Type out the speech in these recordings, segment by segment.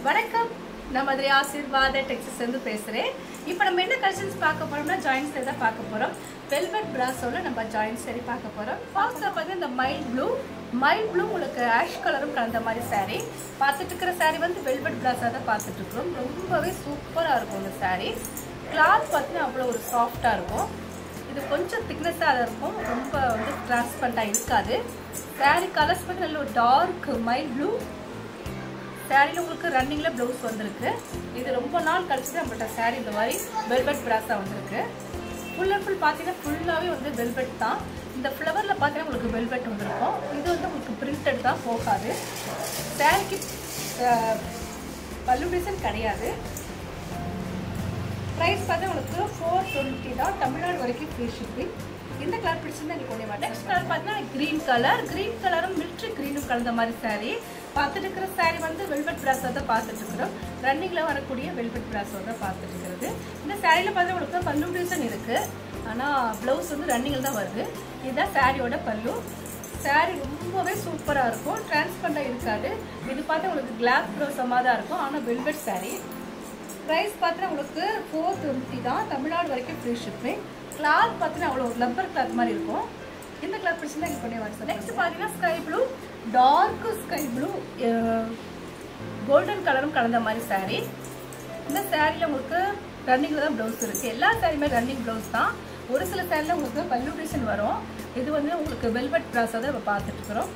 வணக்கம். நான் மதுரை ஆசீர்வாத டெக்ஸஸ் இருந்து பேசுறேன். இப்போ நம்ம என்ன கலெக்ஷன்ஸ் பார்க்க போறோம்னா ஜாயின்ட் சேரி தான் பார்க்க போறோம். வெல்வெட் பிராஸோல நம்ம ஜாயின்ட் சேரி பார்க்க போறோம். ஃபர்ஸ்ட் வந்து இந்த மைல்ட் ப்ளூ உங்களுக்கு ஆஷ் கலரும் கலந்த மாதிரி saree. பார்த்துட்டு இருக்கிற saree வந்து வெல்வெட் பிராஸா தான் பார்த்துட்டு இருக்கோம். ரொம்பவே சூப்பரா இருக்கும் இந்த saree. கிளாத் பார்த்தீங்கன்னா அவ்வளோ ஒரு சாஃப்டா இருக்கும். இது கொஞ்சம் திக்னஸாக இருக்கும், ரொம்ப வந்து டிரான்ஸ்பரண்டாக இருக்காது. saree கலர்ஸ் வந்து நல்ல ஒரு டார்க் மைல்ட் ப்ளூ. சாரியில் உங்களுக்கு ரன்னிங்கில் ப்ளவுஸ் வந்திருக்கு. இது ரொம்ப நாள் கழிச்சு நம்மள்கிட்ட சாரீ இந்த மாதிரி வெல்வெட் பிராஸாக வந்திருக்கு. ஃபுல் அண்ட் ஃபுல் பார்த்தீங்கன்னா ஃபுல்லாகவே வந்து வெல்வெட் தான். இந்த ஃப்ளவரில் பார்த்தீங்கன்னா உங்களுக்கு வெல்வெட் வந்திருக்கும். இது வந்து உங்களுக்கு பிரிண்டட் தான், போகாது. சாரிக்கு பல்லு டிசைன் கிடையாது. ப்ரைஸ் பார்த்தா உங்களுக்கு 420 தான். தமிழ்நாடு வரைக்கும் ஃப்ரீ ஷிப்பிங். இந்த கலர் பிடிச்சிருந்தா நீங்கள் கொண்டு வரலாம். நெக்ஸ்ட் கலர் பார்த்தீங்கன்னா க்ரீன் கலரும் மிலிட்ரி க்ரீனும் கலந்த மாதிரி சாரீ. பார்த்துட்டு இருக்கிற சாரீ வந்து வெல்வெட் பிராஸாக தான் பார்த்துட்டு இருக்கிறோம். ரன்னிங்கில் வரக்கூடிய வெல்வெட் பிராஸாக தான் பார்த்துட்டு இருக்கிறது. இந்த சாரியில் பார்த்தா உங்களுக்கு பல்லு டிசைன் இருக்குது, ஆனால் ப்ளவுஸ் வந்து ரன்னிங்கில் தான் வருது. இதுதான் சாரியோட பல்லு. சாரீ ரொம்பவே சூப்பராக இருக்கும், டிரான்ஸ்பரண்டாக இருக்காது. இது பார்த்தா உங்களுக்கு கிளாஸ் ப்ளவுஸமாக தான் இருக்கும், ஆனால் வெல்வெட் சாரீ. ப்ரைஸ் பார்த்தீங்கன்னா உங்களுக்கு 420 தான். தமிழ்நாடு வரைக்கும் ஃப்ரீ ஷிப்பிங். கிளாத் பார்த்தீங்கன்னா அவ்வளோ ஒரு லப்பர் கிளாத் மாதிரி இருக்கும். இந்த கலர் பிடிச்சிருந்தா இங்கே பண்ணி வாட்ஸ்அப். நெக்ஸ்ட் பார்த்தீங்கன்னா sky blue, dark sky blue golden கலரும் கலந்த மாதிரி சாரீ. இந்த சாரியில் உங்களுக்கு ரன்னிங்கில் தான் ப்ளவுஸ் இருக்குது. எல்லா சாரியுமே ரன்னிங் ப்ளவுஸ் தான். ஒரு சில சாரியில் உங்களுக்கு பல்லு டிசைன் வரும். இது வந்து உங்களுக்கு வெல்வெட் பிராஸாக தான் நம்ம பார்த்துட்டு இருக்கிறோம்.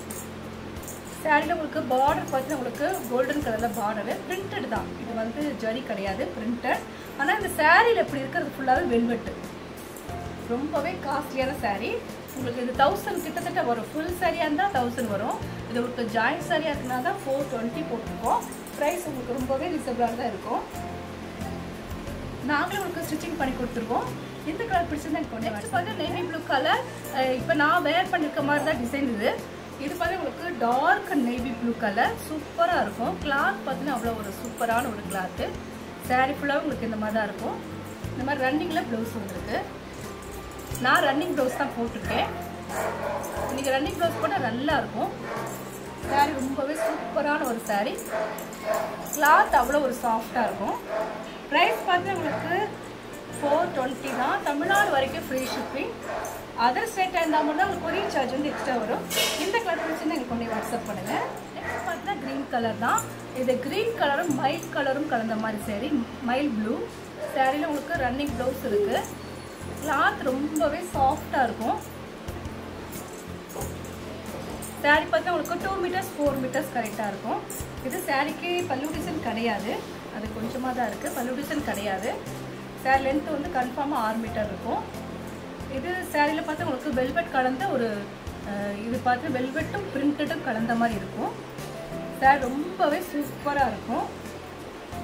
சாரியில் உங்களுக்கு பார்டர் பார்த்தீங்கன்னா உங்களுக்கு கோல்டன் கலரில் பார்டரு பிரிண்டட் தான். இது வந்து ஜரி கிடையாது, பிரிண்டட். ஆனால் இந்த சாரியில் எப்படி இருக்கிறது ஃபுல்லாகவே வெல்வெட்டு. ரொம்பவே காஸ்ட்லியான சாரீ. உங்களுக்கு இது 1000 கிட்டத்தட்ட வரும். ஃபுல் சாரியாக இருந்தால் 1000 வரும். இது உங்களுக்கு ஜாயிண்ட் சாரியாக இருக்குன்னா தான் 420 போட்டிருக்கோம். ப்ரைஸ் உங்களுக்கு ரொம்பவே ரீசனபிளாக தான் இருக்கும். நாங்களும் உங்களுக்கு ஸ்டிச்சிங் பண்ணி கொடுத்துருவோம். இந்த கலர் பிடிச்சிருந்தா எனக்கு நெக்ஸ்ட் பார்த்து நேவி ப்ளூ கலர். இப்போ நான் வேர் பண்ணிருக்க மாதிரி தான் டிசைன் இது. இது பார்த்து உங்களுக்கு டார்க் நேவி ப்ளூ கலர் சூப்பராக இருக்கும். கிளாத் பார்த்தீங்கன்னா அவ்வளோ ஒரு சூப்பரான ஒரு கிளாத்து. சாரீ ஃபுல்லாக உங்களுக்கு இந்த மாதிரி தான் இருக்கும். இந்த மாதிரி ரன்னிங்கில் ப்ளவுஸ் வந்துருக்கு. நான் ரன்னிங் ப்ளவுஸ் தான் போட்டிருக்கேன். நீங்கள் ரன்னிங் ப்ளவுஸ் போட்டால் நல்லாயிருக்கும். சாரீ ரொம்பவே சூப்பரான ஒரு சாரீ. கிளாத் அவ்வளோ ஒரு சாஃப்டாக இருக்கும். ப்ரைஸ் பார்த்து உங்களுக்கு 420 தான். தமிழ்நாடு வரைக்கும் ஃப்ரீ ஷிப்பிங். அதர் ஸ்டேட்டாக இருந்தால் மட்டும் உங்களுக்கு கொரியர் சார்ஜ் வந்து எக்ஸ்ட்ரா வரும். இந்த கலர் பிடிச்சிருந்தா எனக்கு கொண்டு வாட்ஸ்அப் பண்ணுங்கள். நெக்ஸ்ட் பார்த்தீங்கன்னா க்ரீன் கலர் தான். இது க்ரீன் கலரும் மைல்ட் கலரும் கலந்த மாதிரி சாரீ. மைல்ட் ப்ளூ சாரியில் உங்களுக்கு ரன்னிங் ப்ளவுஸ் இருக்குது. கிளாத் ரொம்பவே சாஃப்டாக இருக்கும். சாரீ பார்த்தா உங்களுக்கு 2 மீட்டர்ஸ் 4 மீட்டர்ஸ் கரெக்டாக இருக்கும். இது சாரீக்கு பல்லு டிசைன் கிடையாது, அது கொஞ்சமாக தான் இருக்குது. பல்லு டிசைன் கிடையாது. சாரீ லென்த்து வந்து கன்ஃபார்மாக 6 மீட்டர் இருக்கும். இது சாரியில் பார்த்தா உங்களுக்கு வெல்வெட் கலந்த ஒரு இது பார்த்து வெல்வெட்டும் பிரிண்டடும் கலந்த மாதிரி இருக்கும். சாரீ ரொம்பவே சூப்பராக இருக்கும்.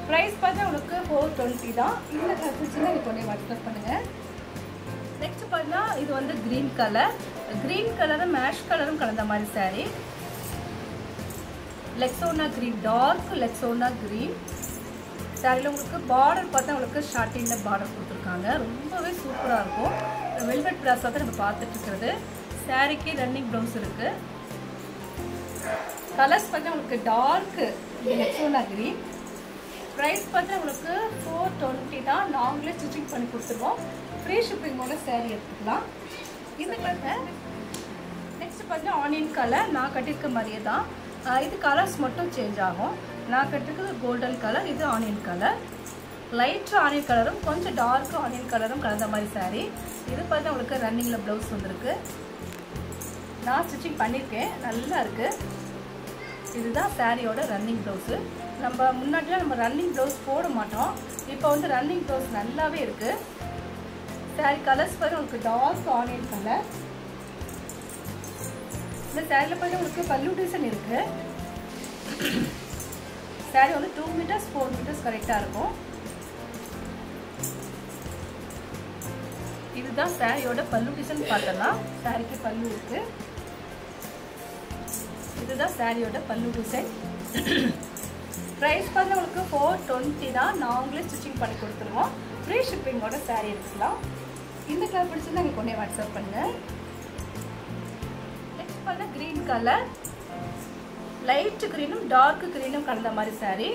ப்ரைஸ் பார்த்தா உங்களுக்கு 420 தான். இந்த கலர் இது கொண்டு வாட்ஸ்அப் பண்ணுங்கள். நெக்ஸ்ட் பார்த்தீங்கன்னா இது வந்து க்ரீன் கலரும் மேஷ் கலரும் கலந்த மாதிரி சாரீ. லெக்ஸோனா க்ரீன், டார்க் லெக்ஸோனா க்ரீன். சாரியில் உங்களுக்கு பார்டர் பார்த்தா உங்களுக்கு ஷார்ட்டிங்கில் பார்டர் கொடுத்துருக்காங்க. ரொம்பவே சூப்பராக இருக்கும். வெல்வெட் பிராஸாக தான் நம்ம பார்த்துட்டு இருக்கிறது. சாரீக்கு ரன்னிங் ப்ளவுஸ் இருக்குது. கலர்ஸ் பார்த்தா உங்களுக்கு டார்க் லெக்ஸோனா க்ரீன். ப்ரைஸ் பார்த்தா உங்களுக்கு 420 தான். நாங்களே ஸ்டிச்சிங் பண்ணி கொடுத்துருவோம். ஃப்ரீ ஷிப்பிங்கோட சாரீ எடுத்துக்கலாம். இந்த கலர் நெக்ஸ்ட் பார்த்தீங்கன்னா ஆனியன் கலர். நான் கட்டியிருக்க மாதிரியே தான். இது கலர்ஸ் மட்டும் சேஞ்ச் ஆகும். நான் கட்டிருக்கிறது கோல்டன் கலர், இது ஆனியன் கலர். லைட் ஆனியன் கலரும் கொஞ்சம் டார்க் ஆனியன் கலரும் கலந்த மாதிரி சாரீ. இது பார்த்தா உங்களுக்கு ரன்னிங்கில் ப்ளவுஸ் வந்துருக்கு. நான் ஸ்டிச்சிங் பண்ணியிருக்கேன், நல்லா இருக்குது. இதுதான் சாரியோட ரன்னிங் ப்ளவுஸு. நம்ம முன்னாடிலாம் நம்ம ரன்னிங் ப்ளவுஸ் போட மாட்டோம். இப்போ வந்து ரன்னிங் ப்ளவுஸ் நல்லாவே இருக்குது. சாரீ கலர்ஸ் பார்த்து உங்களுக்கு டார்க் ஆனியன் கலர். இந்த சாரியில் பார்த்து உங்களுக்கு பல்லு டிசைன் இருக்குது. சாரீ வந்து 2 மீட்டர்ஸ் 4 மீட்டர்ஸ் கரெக்டாக இருக்கும். இதுதான் சாரியோட பல்லு டிசைன் பார்த்தோம்னா சாரிக்கு பல்லு இருக்குது. இதுதான் சாரியோட பல்லு டிசைன். ப்ரைஸ் பார்த்து உங்களுக்கு 420 தான். நாங்களே ஸ்டிச்சிங் பண்ணி கொடுத்துருவோம். ஃப்ரீ ஷிப்பிங்கோட சாரீ எடுத்துக்கலாம். இந்த கலர் பிடிச்சிருந்தா நீங்கள் கொண்டே வாட்ஸ்அப் பண்ணுங்கள். நெக்ஸ்ட் பார்த்தா க்ரீன் கலர். லைட் கிரீனும் டார்க் கிரீனும் கலந்த மாதிரி சாரி.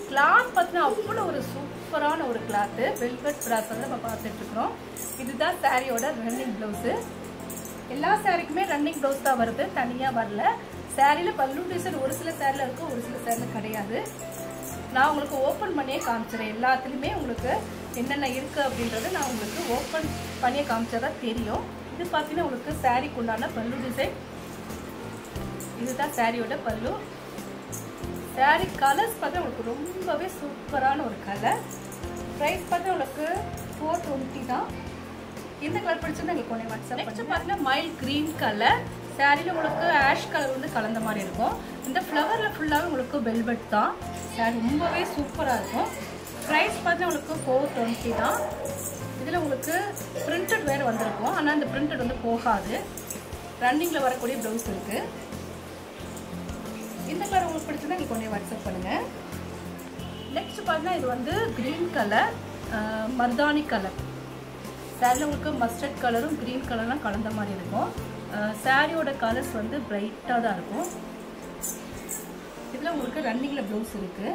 கிளாத் பார்த்தீங்கன்னா அவ்வளோ ஒரு சூப்பரான ஒரு கிளாத்து. வெல்வெட் பிராஸ் வந்து நம்ம பார்த்துட்டு இருக்கிறோம். இதுதான் சாரியோட ரன்னிங் ப்ளவுஸு. எல்லா சாரிக்குமே ரன்னிங் ப்ளவுஸ் தான் வருது, தனியாக வரல. சாரியில் பல்லு டிசைன் ஒரு சில சாரியில் இருக்கும், ஒரு சில சாரியில் கிடையாது. நான் உங்களுக்கு ஓப்பன் பண்ணியே காமிச்சிடறேன். எல்லாத்துலேயுமே உங்களுக்கு என்னென்ன இருக்குது அப்படின்றத நான் உங்களுக்கு ஓப்பன் பண்ணியே காமிச்சதா தெரியும். இது பார்த்தீங்கன்னா உங்களுக்கு சாரிக்கு உண்டான பல்லு டிசைன். இதுதான் சாரியோட பல்லு. சாரி கலர்ஸ் பார்த்தா உங்களுக்கு ரொம்பவே சூப்பரான ஒரு கலர். ப்ரைஸ் பார்த்தா உங்களுக்கு 420 தான். இந்த கலர் பிடிச்சிருந்தா எங்களுக்கு ஒன்றே வாட்ஸ்அப். நெக்ஸ்ட் பார்த்தீங்கன்னா மைல்ட் க்ரீன் கலர். சாரியில் உங்களுக்கு ஆஷ் கலர் வந்து கலந்த மாதிரி இருக்கும். இந்த ஃப்ளவரில் ஃபுல்லாகவே உங்களுக்கு வெல்வெட் தான். சாரி ரொம்பவே சூப்பராக இருக்கும். ப்ரைஸ் பார்த்தா உங்களுக்கு 420 தான். இதில் உங்களுக்கு பிரிண்டட் வேறு வந்திருக்கும், ஆனால் இந்த பிரிண்டட் வந்து போகாது. ரன்னிங்கில் வரக்கூடிய ப்ளவுஸ் இருக்குது. இந்த கலர் உங்களுக்கு பிடிச்சதா நீங்கள் கொண்டே வாட்ஸ்அப் பண்ணுங்கள். நெக்ஸ்ட் பார்த்தீங்கன்னா இது வந்து க்ரீன் கலர், மர்தானி கலர். சாரியில் உங்களுக்கு மஸ்டர்ட் கலரும் க்ரீன் கலர்லாம் கலந்த மாதிரி இருக்கும். சாரியோட கலர்ஸ் வந்து பிரைட்டாக தான் இருக்கும். இதில் உங்களுக்கு ரன்னிங்கில் ப்ளவுஸ் இருக்குது.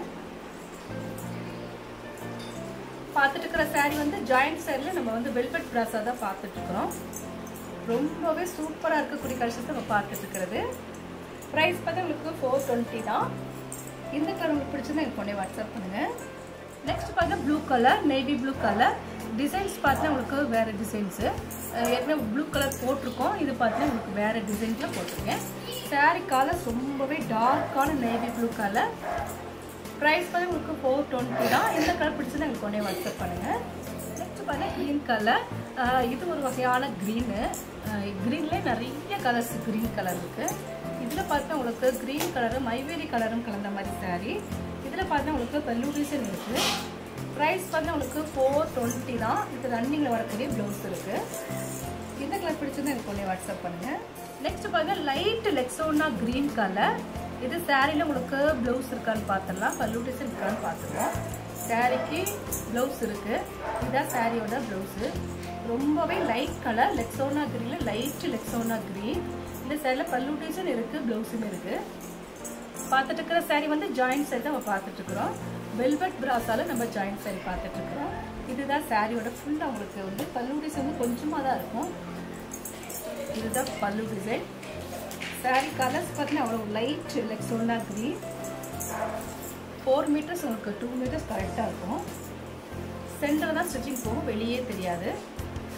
பார்த்துட்டு இருக்கிற சாரி வந்து ஜாயிண்ட் சாரியில் நம்ம வந்து வெல்வெட் பிராஸாக தான் பார்த்துட்ருக்குறோம். ரொம்பவே சூப்பராக இருக்கக்கூடிய கலெக்ஷன்ஸ் நம்ம பார்த்துட்டு இருக்கிறது. ப்ரைஸ் பார்த்தா உங்களுக்கு 420 தான். இந்த கலர் உங்களுக்கு பிடிச்சது எனக்கு கொண்டே வாட்ஸ்அப் பண்ணுங்கள். நெக்ஸ்ட் பார்த்தா blue colour, navy blue colour. Designs பார்த்தா உங்களுக்கு வேறு டிசைன்ஸு. ஏற்கனவே ப்ளூ கலர் போட்டிருக்கோம், இது பார்த்தீங்கன்னா உங்களுக்கு வேறு டிசைன்ஸில் போட்டிருக்கேன். சாரி கலர்ஸ் ரொம்பவே டார்க்கான நேவி ப்ளூ கலர். ப்ரைஸ் பார்த்தா உங்களுக்கு 420 தான். இந்த கலர் பிடிச்சது எனக்கு கொண்டே வாட்ஸ்அப் பண்ணுங்கள். நெக்ஸ்ட் பார்த்தா க்ரீன் கலர். இது ஒரு வகையான க்ரீனு. க்ரீன்லேயே நிறைய கலர்ஸ் க்ரீன் கலர் இருக்குது. இதில் பார்த்தா உங்களுக்கு க்ரீன் கலரும் மைவேரி கலரும் கலந்த மாதிரி சாரி. இதில் பார்த்தா உங்களுக்கு பல்லு டிசைன் இருக்குது. ப்ரைஸ் பார்த்தா உங்களுக்கு 420 தான். இது ரன்னிங்கில் வரக்கூடிய ப்ளவுஸ் இருக்குது. இந்த கலர் பிடிச்சது எனக்கு கொண்டே வாட்ஸ்அப் பண்ணுங்கள். நெக்ஸ்ட் பார்த்தா லைட் லெக்ஸோனா க்ரீன் கலர். இது சாரியில் உங்களுக்கு ப்ளவுஸ் இருக்கான்னு பார்த்துடலாம், பல்லு டிசைன் இருக்கான்னு பார்த்துக்கலாம். சாரிக்கு ப்ளவுஸ் இருக்குது. இதுதான் சாரியோட ப்ளவுஸு. ரொம்பவே லைட் கலர் லெக்ஸோனா க்ரீனில் லைட் லெக்ஸோனா க்ரீன். இந்த சாரியில் பல்லு டிசைன் இருக்குது, ப்ளவுஸும் இருக்குது. பார்த்துட்டு இருக்கிற சாரி வந்து ஜாயிண்ட் சாரி தான் நம்ம பார்த்துட்ருக்குறோம். வெல்வெட் பிராஸால் நம்ம ஜாயிண்ட் சாரி பார்த்துட்ருக்குறோம். இதுதான் சாரியோட ஃபுல்லாக உங்களுக்கு வந்து பல்லு டிசைன் வந்து கொஞ்சமாக தான் இருக்கும். இதுதான் பல்லு டிசைன். சாரி கலர்ஸ் பார்த்தீங்கன்னா அவ்வளோ லைட் லெக்ஸோனா க்ரீன். 4 மீட்டர்ஸ் உங்களுக்கு 2 மீட்டர்ஸ் கரெக்டாக இருக்கும். சென்டரில் தான் ஸ்டிச்சிங் போகும், வெளியே தெரியாது.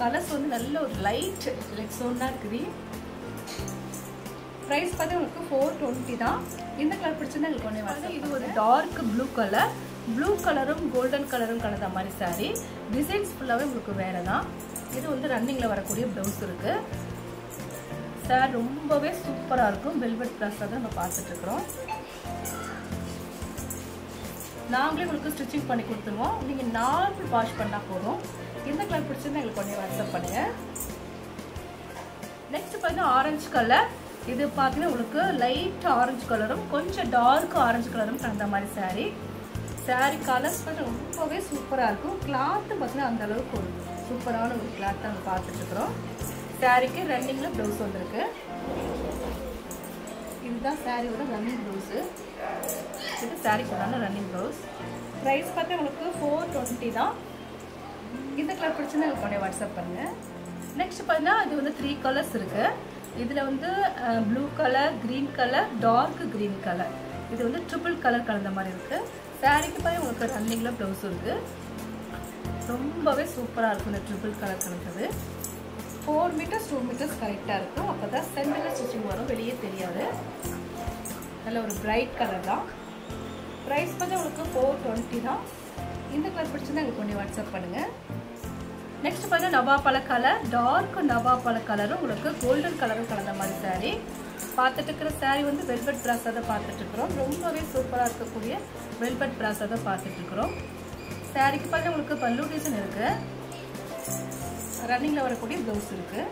கலர்ஸ் வந்து நல்ல ஒரு லைட் லெக்ஸோனா க்ரீன். ப்ரைஸ் பார்த்தா உங்களுக்கு 420 தான். இந்த கலர் பிடிச்சிருந்தா உங்களுக்கு ஒன்றே வாட்ஸ்அப். இது ஒரு டார்க் ப்ளூ கலர். ப்ளூ கலரும் கோல்டன் கலரும் கலந்த மாதிரி சாரி. டிசைன்ஸ் ஃபுல்லாகவே உங்களுக்கு வேறு தான். இது வந்து ரன்னிங்கில் வரக்கூடிய ப்ளவுஸ் இருக்குது. சாரி ரொம்பவே சூப்பராக இருக்கும். வெல்வெட் பிராஸாக தான் நம்ம பார்த்துட்ருக்குறோம். நாங்களே உங்களுக்கு ஸ்டிச்சிங் பண்ணி கொடுத்துருவோம். நீங்கள் நார்மல் வாஷ் பண்ணால் போதும். இந்த கலர் பிடிச்சிருந்தா எங்களுக்கு ஒன்றே வாட்ஸ்அப் பண்ணுங்கள். நெக்ஸ்ட் பார்த்தீங்கன்னா ஆரஞ்சு கலர். இது பார்த்தீங்கன்னா உங்களுக்கு லைட் ஆரஞ்சு கலரும் கொஞ்சம் டார்க் ஆரஞ்சு கலரும் கலந்த மாதிரி சாரி. சாரி கலர்ஸ் பார்த்தா ரொம்பவே சூப்பராக இருக்கும். கிளாத்து பார்த்தீங்கன்னா அந்த அளவுக்கு ஒரு சூப்பரான ஒரு கிளாத் நம்ம பார்த்துட்ருக்குறோம். சாரிக்கு ரன்னிங்கில் ப்ளவுஸ் வந்துருக்கு. இதுதான் சாரியோட ரன்னிங் ப்ளவுஸு. இது சாரிக்கு உண்டான ரன்னிங் ப்ளவுஸ். ப்ரைஸ் பார்த்தா உங்களுக்கு 420 தான். இந்த கலர் பிடிச்சுன்னா எனக்கு உடனே வாட்ஸ்அப் பண்ணுங்கள். நெக்ஸ்ட் பார்த்தீங்கன்னா இது வந்து 3 கலர்ஸ் இருக்குது. இதில் வந்து blue colour, green colour, dark green colour. இது வந்து ட்ரிபிள் கலர் கலந்த மாதிரி இருக்குது. சாரிக்கு பார்த்தா உங்களுக்கு ரன்னிங்கில் ப்ளவுஸ் இருக்குது. ரொம்பவே சூப்பராக இருக்கும் இந்த ட்ரிபிள் கலர் கலந்தது. 4 மீட்டர்ஸ் 2 மீட்டர்ஸ் கரெக்டாக இருக்கும். அப்போ தான் சென்டரில் ஸ்டிச்சிங் வரும், வெளியே தெரியாது. நல்ல ஒரு பிரைட் கலர் தான். ப்ரைஸ் பார்த்தா உங்களுக்கு 420 தான். இந்த கலர் பிடிச்சிருந்தா எனக்கு கொஞ்சம் வாட்ஸ்அப் பண்ணுங்கள். நெக்ஸ்ட் பார்த்தா நவாப்பழ கலர், டார்க் நவாப்பழ கலரும் உங்களுக்கு கோல்டன் கலரும் கலந்த மாதிரி சாரி. பார்த்துட்டு இருக்கிற சாரி வந்து வெல்வெட் பிராஸாக தான் பார்த்துட்ருக்குறோம். ரொம்பவே சூப்பராக இருக்கக்கூடிய வெல்வெட் பிராஸாக தான் பார்த்துட்ருக்குறோம். சாரிக்கு பார்த்தா உங்களுக்கு பல்லு டிசைன் இருக்குது. ரன்னிங்கில் வரக்கூடிய ப்ளவுஸ் இருக்குது.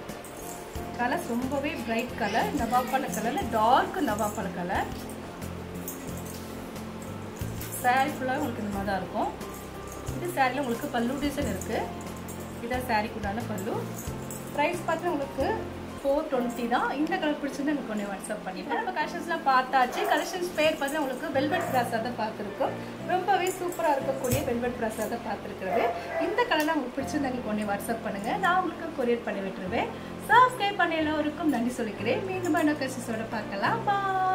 கலர்ஸ் ரொம்பவே பிரைட் கலர், நவாப்பழ கலரில் டார்க் நவாப்பழ கலர். சாரி ஃபுல்லாக உங்களுக்கு இந்த மாதிரி தான் இருக்கும். இது சாரியில் உங்களுக்கு பல்லு டிசைன் இருக்குது. இதான் சாரிக்குண்டான பல்லு. ப்ரைஸ் பார்த்தா உங்களுக்கு 420 தான். இந்த கலர் பிடிச்சிருந்தா எனக்கு ஒன்று வாட்ஸ்அப் பண்ணிவிட்டு நம்ம கலெக்ஷன்ஸ்லாம் பார்த்தாச்சு. கலெக்ஷன்ஸ் பேர் பார்த்தா உங்களுக்கு வெல்வெட் ப்ராஸா தான் பார்த்துருக்கோம். ரொம்பவே சூப்பராக இருக்கக்கூடிய வெல்வெட் ப்ராஸா தான் பார்த்துருக்குறது. இந்த கலர்லாம் உங்களுக்கு பிடிச்சிருந்தா எனக்கு ஒன்று வாட்ஸ்அப் பண்ணுங்கள். நான் உங்களுக்கு கொரியர் பண்ணி விட்டுருவேன். சப்ஸ்கிரைப் பண்ண எல்லோருக்கும் நன்றி சொல்லிக்கிறேன். மீண்டும் என்ன கலெக்ஷன்ஸோட பார்க்கலாம். பாய்.